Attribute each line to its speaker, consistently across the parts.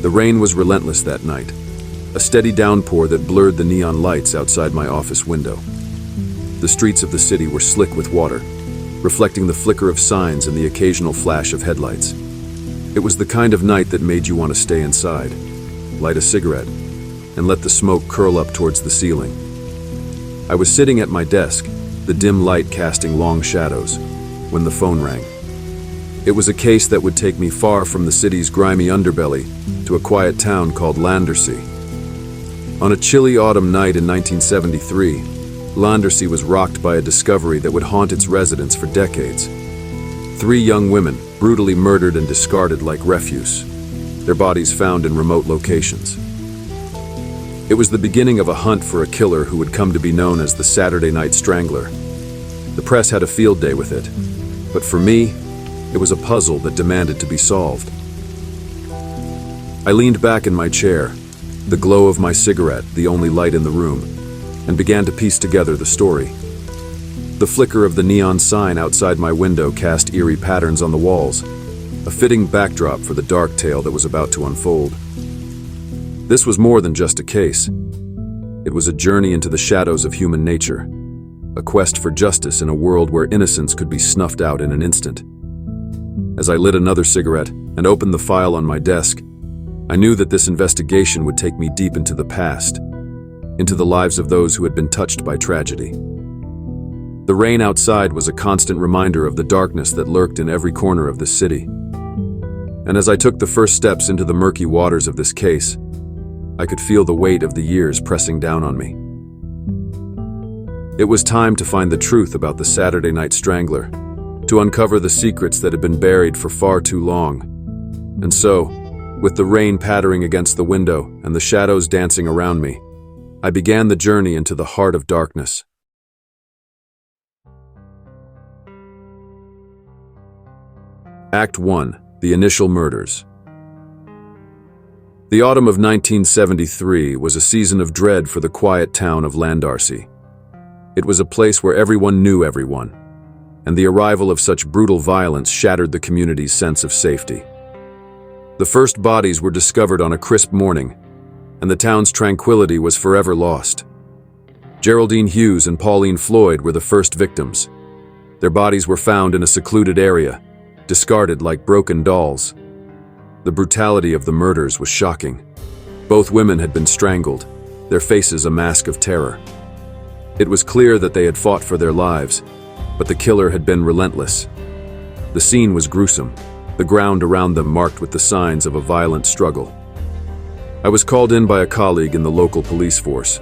Speaker 1: The rain was relentless that night, a steady downpour that blurred the neon lights outside my office window. The streets of the city were slick with water, reflecting the flicker of signs and the occasional flash of headlights. It was the kind of night that made you want to stay inside, light a cigarette, and let the smoke curl up towards the ceiling. I was sitting at my desk, the dim light casting long shadows, when the phone rang. It was a case that would take me far from the city's grimy underbelly to a quiet town called Landersea. On a chilly autumn night in 1973, Landersea was rocked by a discovery that would haunt its residents for decades. 3 young women, brutally murdered and discarded like refuse, their bodies found in remote locations. It was the beginning of a hunt for a killer who would come to be known as the Saturday Night Strangler. The press had a field day with it, but for me, it was a puzzle that demanded to be solved. I leaned back in my chair, the glow of my cigarette the only light in the room, and began to piece together the story. The flicker of the neon sign outside my window cast eerie patterns on the walls, a fitting backdrop for the dark tale that was about to unfold. This was more than just a case. It was a journey into the shadows of human nature, a quest for justice in a world where innocence could be snuffed out in an instant. As I lit another cigarette and opened the file on my desk, I knew that this investigation would take me deep into the past, into the lives of those who had been touched by tragedy. The rain outside was a constant reminder of the darkness that lurked in every corner of the city. And as I took the first steps into the murky waters of this case, I could feel the weight of the years pressing down on me. It was time to find the truth about the Saturday Night Strangler, to uncover the secrets that had been buried for far too long. And so, with the rain pattering against the window and the shadows dancing around me, I began the journey into the heart of darkness. Act 1. The Initial Murders. The autumn of 1973 was a season of dread for the quiet town of Landersea. It was a place where everyone knew everyone, and the arrival of such brutal violence shattered the community's sense of safety. The first bodies were discovered on a crisp morning, and the town's tranquility was forever lost. Geraldine Hughes and Pauline Floyd were the first victims. Their bodies were found in a secluded area, discarded like broken dolls. The brutality of the murders was shocking. Both women had been strangled, their faces a mask of terror. It was clear that they had fought for their lives, but the killer had been relentless. The scene was gruesome, the ground around them marked with the signs of a violent struggle. I was called in by a colleague in the local police force.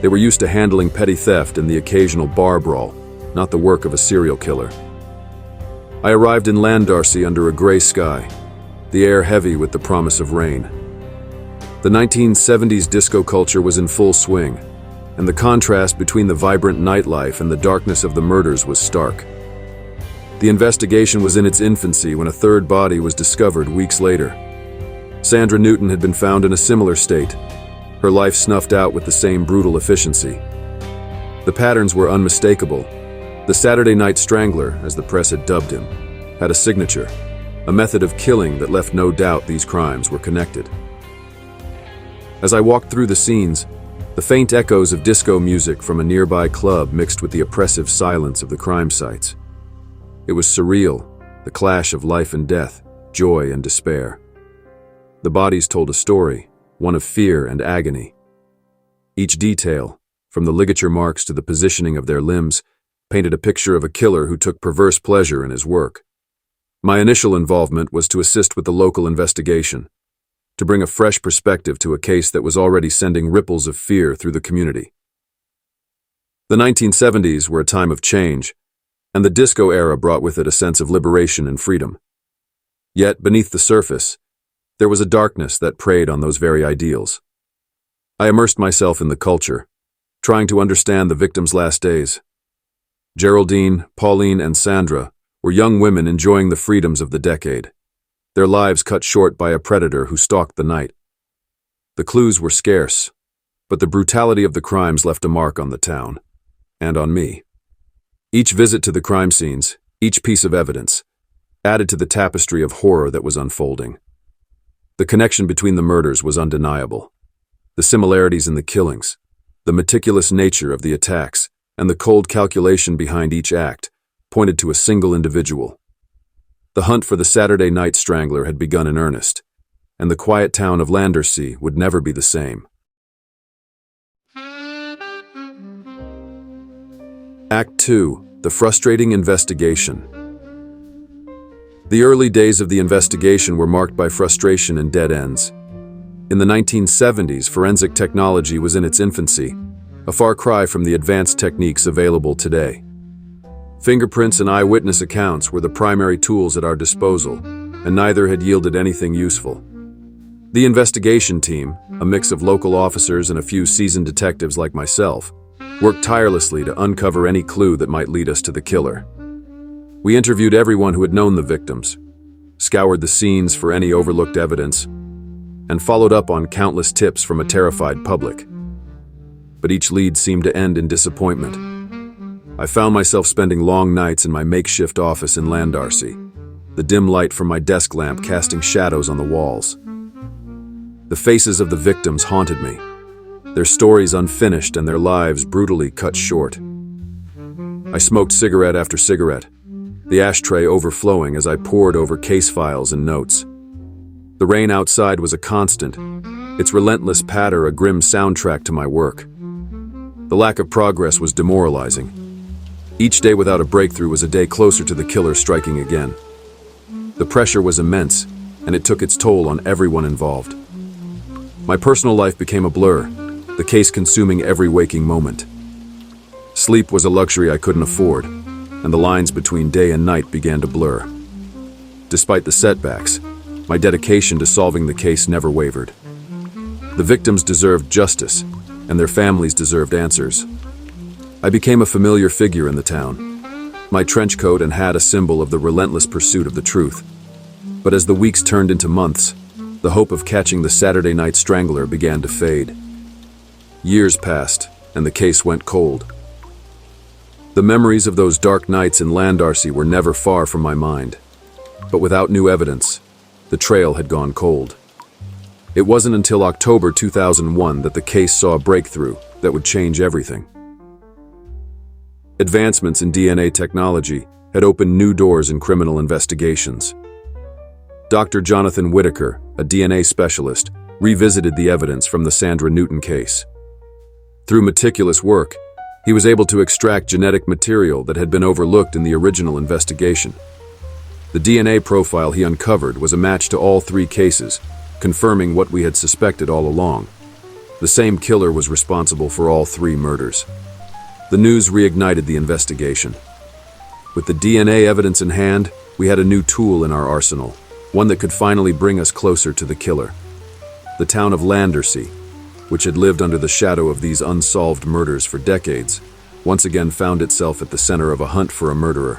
Speaker 1: They were used to handling petty theft and the occasional bar brawl, not the work of a serial killer. I arrived in Landersea under a gray sky, the air heavy with the promise of rain. The 1970s disco culture was in full swing, and the contrast between the vibrant nightlife and the darkness of the murders was stark. The investigation was in its infancy when a third body was discovered weeks later. Sandra Newton had been found in a similar state, her life snuffed out with the same brutal efficiency. The patterns were unmistakable. The Saturday Night Strangler, as the press had dubbed him, had a signature, a method of killing that left no doubt these crimes were connected. As I walked through the scenes, the faint echoes of disco music from a nearby club mixed with the oppressive silence of the crime sites. It was surreal, the clash of life and death, joy and despair. The bodies told a story, one of fear and agony. Each detail, from the ligature marks to the positioning of their limbs, painted a picture of a killer who took perverse pleasure in his work. My initial involvement was to assist with the local investigation, to bring a fresh perspective to a case that was already sending ripples of fear through the community. The 1970s were a time of change, and the disco era brought with it a sense of liberation and freedom. Yet, beneath the surface, there was a darkness that preyed on those very ideals. I immersed myself in the culture, trying to understand the victims' last days. Geraldine, Pauline, and Sandra were young women enjoying the freedoms of the decade, their lives cut short by a predator who stalked the night. The clues were scarce, but the brutality of the crimes left a mark on the town, and on me. Each visit to the crime scenes, each piece of evidence, added to the tapestry of horror that was unfolding. The connection between the murders was undeniable. The similarities in the killings, the meticulous nature of the attacks, and the cold calculation behind each act pointed to a single individual. The hunt for the Saturday Night Strangler had begun in earnest, and the quiet town of Landersea would never be the same. Act 2. The frustrating investigation. The early days of the investigation were marked by frustration and dead ends. In the 1970s, forensic technology was in its infancy, a far cry from the advanced techniques available today. Fingerprints and eyewitness accounts were the primary tools at our disposal, and neither had yielded anything useful. The investigation team, a mix of local officers and a few seasoned detectives like myself, worked tirelessly to uncover any clue that might lead us to the killer. We interviewed everyone who had known the victims, scoured the scenes for any overlooked evidence, and followed up on countless tips from a terrified public. But each lead seemed to end in disappointment. I found myself spending long nights in my makeshift office in Landersea, the dim light from my desk lamp casting shadows on the walls. The faces of the victims haunted me, their stories unfinished and their lives brutally cut short. I smoked cigarette after cigarette, the ashtray overflowing as I pored over case files and notes. The rain outside was a constant, its relentless patter a grim soundtrack to my work. The lack of progress was demoralizing. Each day without a breakthrough was a day closer to the killer striking again. The pressure was immense, and it took its toll on everyone involved. My personal life became a blur, the case consuming every waking moment. Sleep was a luxury I couldn't afford, and the lines between day and night began to blur. Despite the setbacks, my dedication to solving the case never wavered. The victims deserved justice, and their families deserved answers. I became a familiar figure in the town, my trench coat and hat a symbol of the relentless pursuit of the truth. But as the weeks turned into months, the hope of catching the Saturday Night Strangler began to fade. Years passed, and the case went cold. The memories of those dark nights in Landersea were never far from my mind. But without new evidence, the trail had gone cold. It wasn't until October 2001 that the case saw a breakthrough that would change everything. Advancements in DNA technology had opened new doors in criminal investigations. Dr. Jonathan Whitaker, a DNA specialist, revisited the evidence from the Sandra Newton case. Through meticulous work, he was able to extract genetic material that had been overlooked in the original investigation. The DNA profile he uncovered was a match to all three cases, confirming what we had suspected all along. The same killer was responsible for all three murders. The news reignited the investigation. With the DNA evidence in hand, we had a new tool in our arsenal, one that could finally bring us closer to the killer. The town of Landersea, which had lived under the shadow of these unsolved murders for decades, once again found itself at the center of a hunt for a murderer.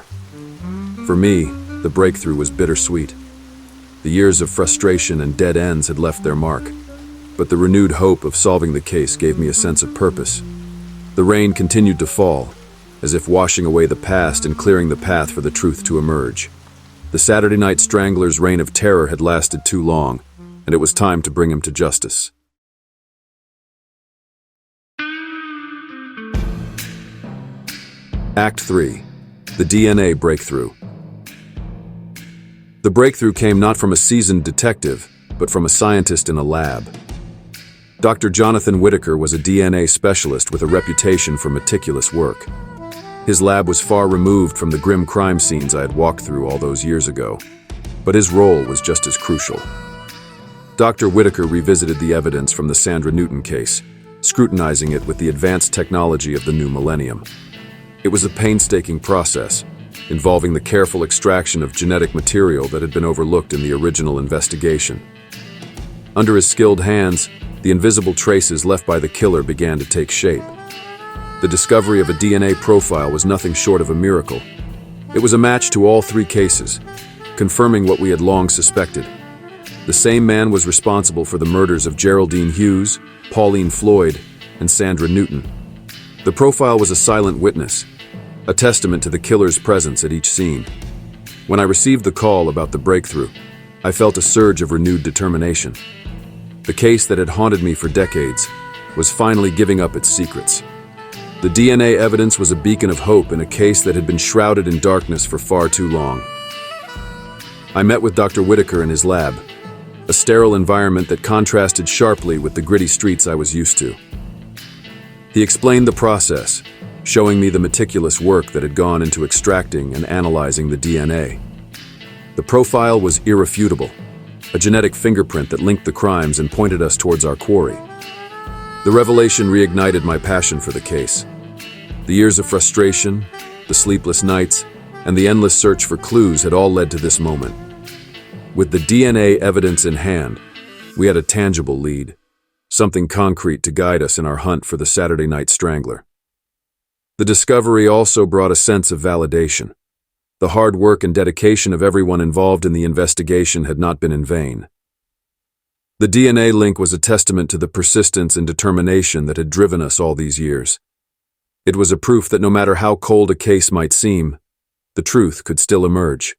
Speaker 1: For me, the breakthrough was bittersweet. The years of frustration and dead ends had left their mark, but the renewed hope of solving the case gave me a sense of purpose. The rain continued to fall, as if washing away the past and clearing the path for the truth to emerge. The Saturday Night Strangler's reign of terror had lasted too long, and it was time to bring him to justice. Act 3. The DNA breakthrough. The breakthrough came not from a seasoned detective, but from a scientist in a lab. Dr. Jonathan Whitaker was a DNA specialist with a reputation for meticulous work. His lab was far removed from the grim crime scenes I had walked through all those years ago, but his role was just as crucial. Dr. Whitaker revisited the evidence from the Sandra Newton case, scrutinizing it with the advanced technology of the new millennium. It was a painstaking process, involving the careful extraction of genetic material that had been overlooked in the original investigation. Under his skilled hands, the invisible traces left by the killer began to take shape. The discovery of a DNA profile was nothing short of a miracle. It was a match to all three cases, confirming what we had long suspected. The same man was responsible for the murders of Geraldine Hughes, Pauline Floyd, and Sandra Newton. The profile was a silent witness, a testament to the killer's presence at each scene. When I received the call about the breakthrough, I felt a surge of renewed determination. The case that had haunted me for decades was finally giving up its secrets. The DNA evidence was a beacon of hope in a case that had been shrouded in darkness for far too long. I met with Dr. Whitaker in his lab, a sterile environment that contrasted sharply with the gritty streets I was used to. He explained the process, showing me the meticulous work that had gone into extracting and analyzing the DNA. The profile was irrefutable, a genetic fingerprint that linked the crimes and pointed us towards our quarry. The revelation reignited my passion for the case. The years of frustration, the sleepless nights, and the endless search for clues had all led to this moment. With the DNA evidence in hand, we had a tangible lead, something concrete to guide us in our hunt for the Saturday Night Strangler. The discovery also brought a sense of validation. The hard work and dedication of everyone involved in the investigation had not been in vain. The DNA link was a testament to the persistence and determination that had driven us all these years. It was a proof that no matter how cold a case might seem, the truth could still emerge.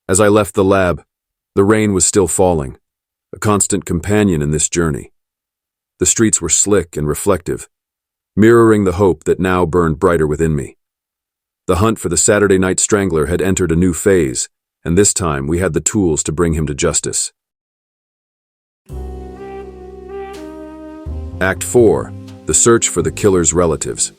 Speaker 1: As I left the lab, the rain was still falling, a constant companion in this journey. The streets were slick and reflective, mirroring the hope that now burned brighter within me. The hunt for the Saturday Night Strangler had entered a new phase, and this time we had the tools to bring him to justice. Act 4. The search for the killer's relatives.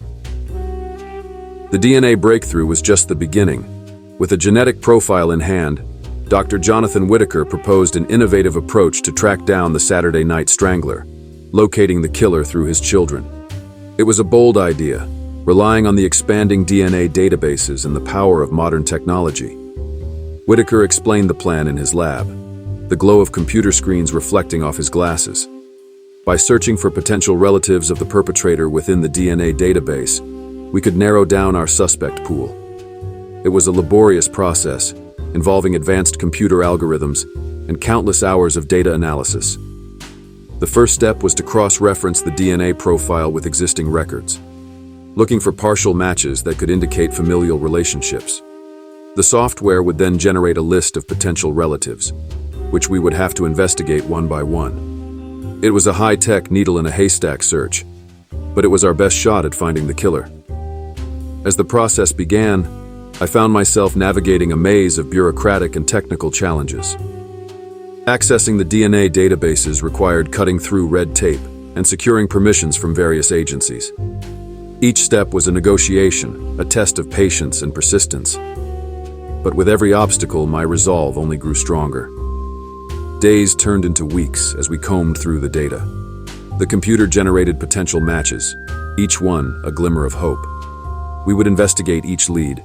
Speaker 1: The DNA breakthrough was just the beginning. With a genetic profile in hand, Dr. Jonathan Whitaker proposed an innovative approach to track down the Saturday Night Strangler, locating the killer through his children. It was a bold idea, relying on the expanding DNA databases and the power of modern technology. Whitaker explained the plan in his lab, the glow of computer screens reflecting off his glasses. By searching for potential relatives of the perpetrator within the DNA database, we could narrow down our suspect pool. It was a laborious process, involving advanced computer algorithms and countless hours of data analysis. The first step was to cross-reference the DNA profile with existing records, looking for partial matches that could indicate familial relationships. The software would then generate a list of potential relatives, which we would have to investigate one by one. It was a high-tech needle-in-a-haystack search, but it was our best shot at finding the killer. As the process began, I found myself navigating a maze of bureaucratic and technical challenges. Accessing the DNA databases required cutting through red tape and securing permissions from various agencies. Each step was a negotiation, a test of patience and persistence. But with every obstacle, my resolve only grew stronger. Days turned into weeks as we combed through the data. The computer generated potential matches, each one a glimmer of hope. We would investigate each lead,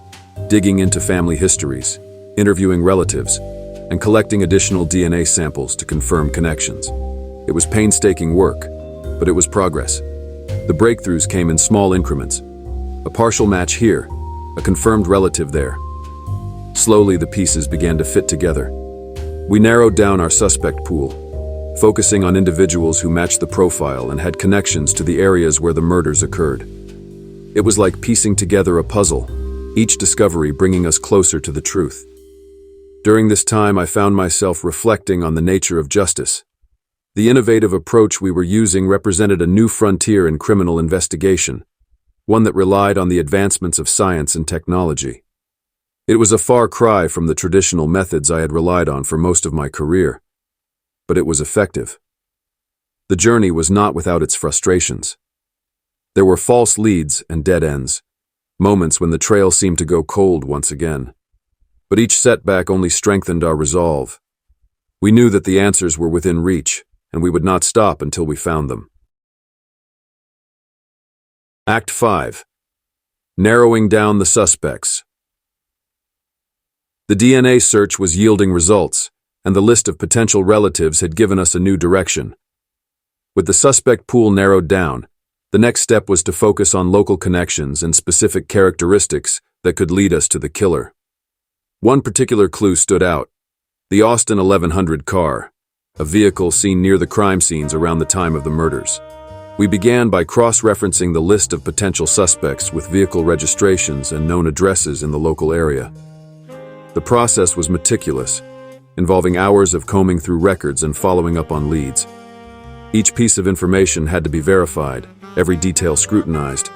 Speaker 1: digging into family histories, interviewing relatives, and collecting additional DNA samples to confirm connections. It was painstaking work, but it was progress. The breakthroughs came in small increments. A partial match here, a confirmed relative there. Slowly, the pieces began to fit together. We narrowed down our suspect pool, focusing on individuals who matched the profile and had connections to the areas where the murders occurred. It was like piecing together a puzzle, each discovery bringing us closer to the truth. During this time, I found myself reflecting on the nature of justice. The innovative approach we were using represented a new frontier in criminal investigation, one that relied on the advancements of science and technology. It was a far cry from the traditional methods I had relied on for most of my career, but it was effective. The journey was not without its frustrations. There were false leads and dead ends, moments when the trail seemed to go cold once again. But each setback only strengthened our resolve. We knew that the answers were within reach, and we would not stop until we found them. Act 5. Narrowing down the suspects. The DNA search was yielding results, and the list of potential relatives had given us a new direction. With the suspect pool narrowed down, the next step was to focus on local connections and specific characteristics that could lead us to the killer. One particular clue stood out: the Austin 1100 car, a vehicle seen near the crime scenes around the time of the murders. We began by cross-referencing the list of potential suspects with vehicle registrations and known addresses in the local area. The process was meticulous, involving hours of combing through records and following up on leads. Each piece of information had to be verified, every detail scrutinized.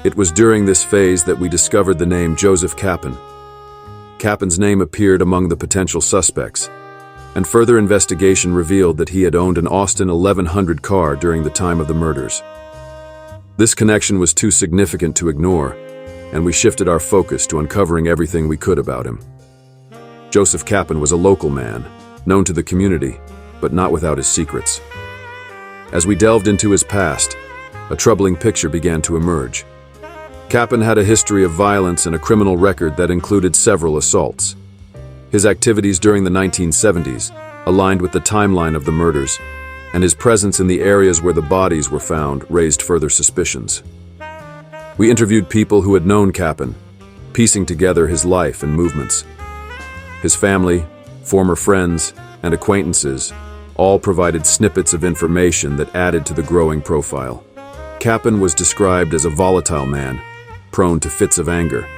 Speaker 1: It was during this phase that we discovered the name Joseph Kappen. Kappen's name appeared among the potential suspects, and further investigation revealed that he had owned an Austin 1100 car during the time of the murders. This connection was too significant to ignore, and we shifted our focus to uncovering everything we could about him. Joseph Kappen was a local man, known to the community, but not without his secrets. As we delved into his past, a troubling picture began to emerge. Kappen had a history of violence and a criminal record that included several assaults. His activities during the 1970s aligned with the timeline of the murders, and his presence in the areas where the bodies were found raised further suspicions. We interviewed people who had known Kappen, piecing together his life and movements. His family, former friends, and acquaintances all provided snippets of information that added to the growing profile. Kappen was described as a volatile man, prone to fits of anger,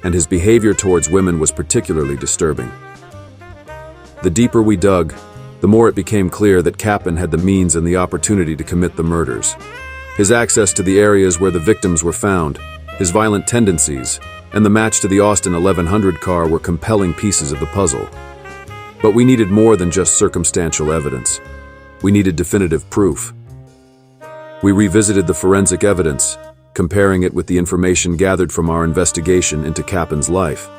Speaker 1: and his behavior towards women was particularly disturbing. The deeper we dug, the more it became clear that Kappen had the means and the opportunity to commit the murders. His access to the areas where the victims were found, his violent tendencies, and the match to the Austin 1100 car were compelling pieces of the puzzle. But we needed more than just circumstantial evidence. We needed definitive proof. We revisited the forensic evidence, comparing it with the information gathered from our investigation into Kappen's life.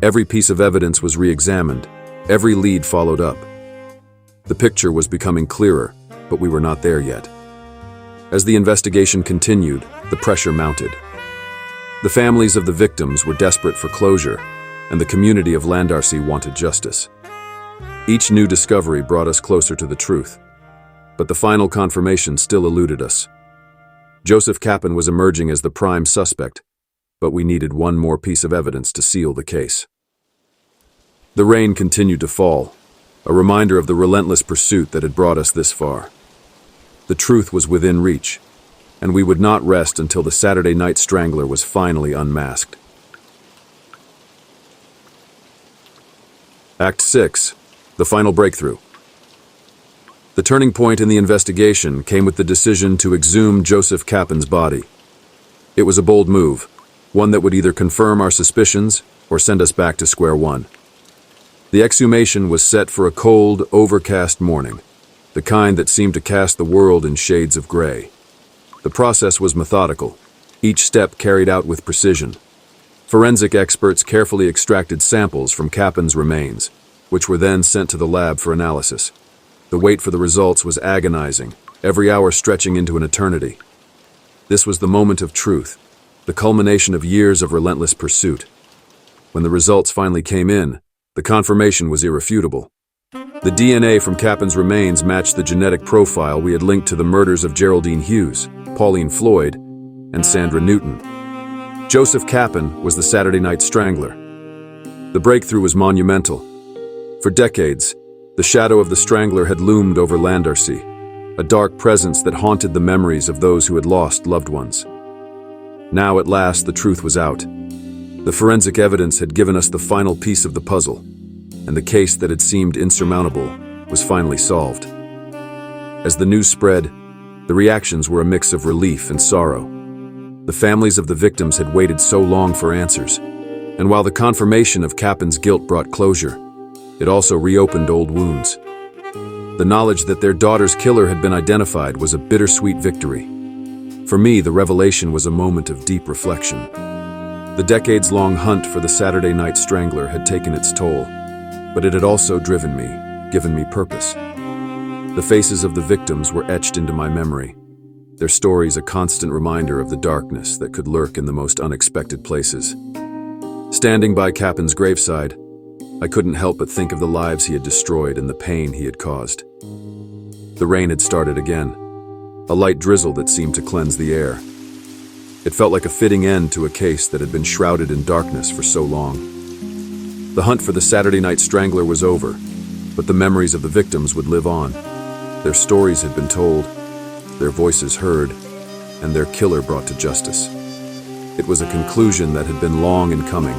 Speaker 1: Every piece of evidence was re-examined, every lead followed up. The picture was becoming clearer, but we were not there yet. As the investigation continued, the pressure mounted. The families of the victims were desperate for closure, and the community of Landarcy wanted justice. Each new discovery brought us closer to the truth, but the final confirmation still eluded us. Joseph Kappen was emerging as the prime suspect, but we needed one more piece of evidence to seal the case. The rain continued to fall, a reminder of the relentless pursuit that had brought us this far. The truth was within reach, and we would not rest until the Saturday Night Strangler was finally unmasked. Act 6. The final breakthrough. The turning point in the investigation came with the decision to exhume Joseph Kappen's body. It was a bold move, one that would either confirm our suspicions or send us back to square one. The exhumation was set for a cold, overcast morning, the kind that seemed to cast the world in shades of gray. The process was methodical, each step carried out with precision. Forensic experts carefully extracted samples from Kappen's remains, which were then sent to the lab for analysis. The wait for the results was agonizing, every hour stretching into an eternity. This was the moment of truth, the culmination of years of relentless pursuit. When the results finally came in, the confirmation was irrefutable. The DNA from Kappen's remains matched the genetic profile we had linked to the murders of Geraldine Hughes, Pauline Floyd, and Sandra Newton. Joseph Kappen was the Saturday Night Strangler. The breakthrough was monumental. For decades, the shadow of the Strangler had loomed over Landarcy, a dark presence that haunted the memories of those who had lost loved ones. Now at last the truth was out. The forensic evidence had given us the final piece of the puzzle, and the case that had seemed insurmountable was finally solved. As the news spread, the reactions were a mix of relief and sorrow. The families of the victims had waited so long for answers, and while the confirmation of Kappen's guilt brought closure, it also reopened old wounds. The knowledge that their daughter's killer had been identified was a bittersweet victory. For me, the revelation was a moment of deep reflection. The decades-long hunt for the Saturday Night Strangler had taken its toll, but it had also driven me, given me purpose. The faces of the victims were etched into my memory, their stories a constant reminder of the darkness that could lurk in the most unexpected places. Standing by Kappen's graveside, I couldn't help but think of the lives he had destroyed and the pain he had caused. The rain had started again, a light drizzle that seemed to cleanse the air. It felt like a fitting end to a case that had been shrouded in darkness for so long. The hunt for the Saturday Night Strangler was over, but the memories of the victims would live on. Their stories had been told, their voices heard, and their killer brought to justice. It was a conclusion that had been long in coming,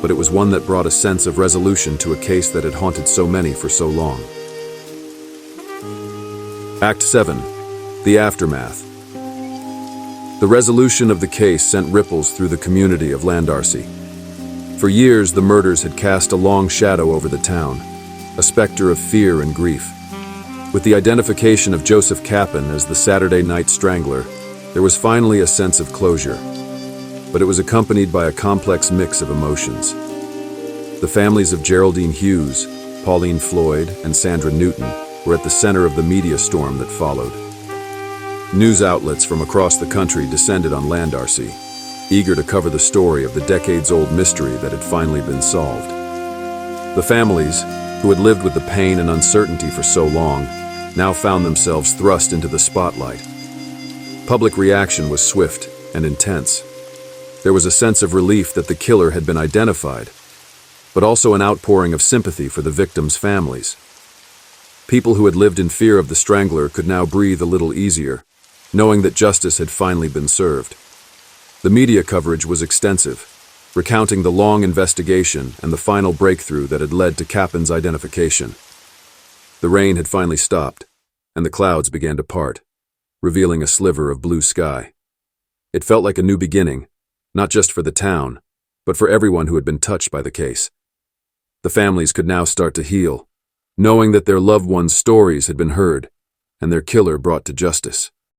Speaker 1: but it was one that brought a sense of resolution to a case that had haunted so many for so long. Act 7. The Aftermath. The resolution of the case sent ripples through the community of Landarcy. For years, the murders had cast a long shadow over the town, a specter of fear and grief. With the identification of Joseph Kappen as the Saturday Night Strangler, there was finally a sense of closure. But it was accompanied by a complex mix of emotions. The families of Geraldine Hughes, Pauline Floyd, and Sandra Newton were at the center of the media storm that followed. News outlets from across the country descended on Landarcy, eager to cover the story of the decades-old mystery that had finally been solved. The families, who had lived with the pain and uncertainty for so long, now found themselves thrust into the spotlight. Public reaction was swift and intense. There was a sense of relief that the killer had been identified, but also an outpouring of sympathy for the victims' families. People who had lived in fear of the Strangler could now breathe a little easier, knowing that justice had finally been served. The media coverage was extensive, recounting the long investigation and the final breakthrough that had led to Kappen's identification. The rain had finally stopped, and the clouds began to part, revealing a sliver of blue sky. It felt like a new beginning, not just for the town, but for everyone who had been touched by the case. The families could now start to heal, knowing that their loved ones' stories had been heard and their killer brought to justice.